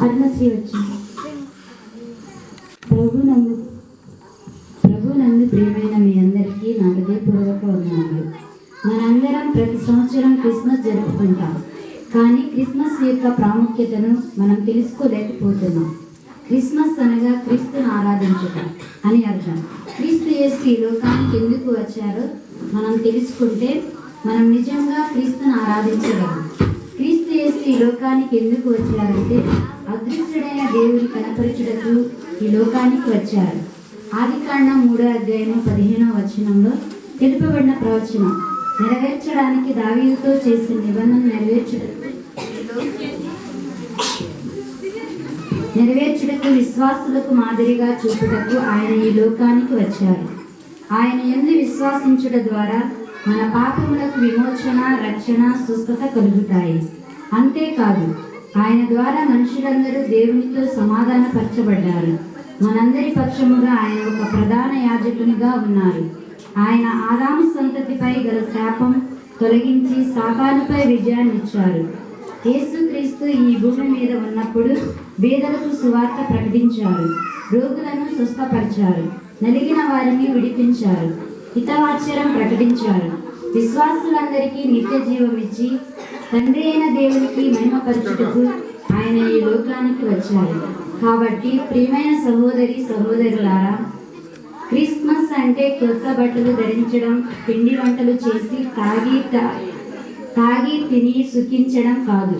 అరుణశ్రీ వచ్చింది. ప్రభునందు ప్రియమైన మీ అందరికీ నా హృదయపూర్వక వందనాలు. మనందరం ప్రతి సంవత్సరం క్రిస్మస్ జరుపుకుంటాం, కానీ క్రిస్మస్ యొక్క ప్రాముఖ్యతను మనం తెలుసుకోలేకపోతున్నాం. క్రిస్మస్ అనగా క్రీస్తును ఆరాధించటం అని అర్థం. క్రీస్తు యేసు ఈ లోకానికి ఎందుకు వచ్చారో మనం తెలుసుకుంటే మనం నిజంగా క్రీస్తును ఆరాధించగలం. క్రీస్తు యేసు ఈ లోకానికి ఎందుకు వచ్చారంటే అదృశ్యుడైన దేవుని కనపరచుటకు ఈ లోకానికి వచ్చారు. ఆదికాండం 3:15 తెలుపబడిన ప్రవచనం నెరవేర్చడానికి దావీదుతో చేసిన నిబంధన నెరవేర్చుటకు విశ్వాసులకు మాదిరిగా చూపుటకు ఆయన ఈ లోకానికి వచ్చారు. ఆయన యందు విశ్వాసించుట ద్వారా మన పాపములకు విమోచన, రక్షణ, స్వస్థత కలుగుతాయి. అంతేకాదు, ఆయన ద్వారా మనుషులందరూ దేవునితో సమాధానపరచబడ్డారు. మనందరి పక్షముగా ఆయన ఒక ప్రధాన యాజకునిగా ఉన్నారు. ఆయన ఆదాము సంతతిపై గల శాపం తొలగించి సాతానుపై విజయాన్ని ఇచ్చారు. యేసుక్రీస్తు ఈ భూమి మీద ఉన్నప్పుడు బీదలకు సువార్త ప్రకటించారు, రోగులను స్వస్థపరిచారు, నలిగిన వారిని విడిపించారు, హితవాచ్యం ప్రకటించారు. విశ్వాసులందరికీ నిత్య జీవం ఇచ్చి తండ్రి అయిన దేవునికి మహిమపరచుటకు ఆయన ఈ లోకానికి వచ్చారు. కాబట్టి ప్రియమైన సహోదరులారా, క్రిస్మస్ అంటే కొత్త బట్టలు ధరించడం, పిండి వంటలు చేసి తాగి తిని సుఖించడం కాదు.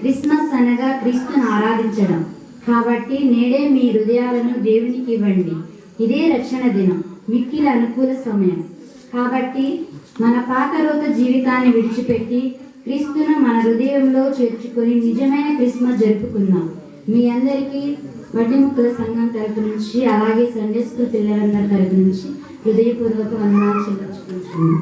క్రిస్మస్ అనగా క్రీస్తును ఆరాధించడం. కాబట్టి నేడే మీ హృదయాలను దేవునికి ఇవ్వండి. ఇదే రక్షణ దినం, మిక్కిలి అనుకూల సమయం. కాబట్టి మన పాతరోత జీవితాన్ని విడిచిపెట్టి క్రీస్తును మన హృదయంలో చేర్చుకొని నిజమైన క్రిస్మస్ జరుపుకుందాం. మీ అందరికీ వడ్డీముక్కల సంఘం తరపు నుంచి, అలాగే సండే స్కూల్ పిల్లలందరి తరపు నుంచి హృదయపూర్వక వందనాలు చెల్లించుకుంటున్నాను.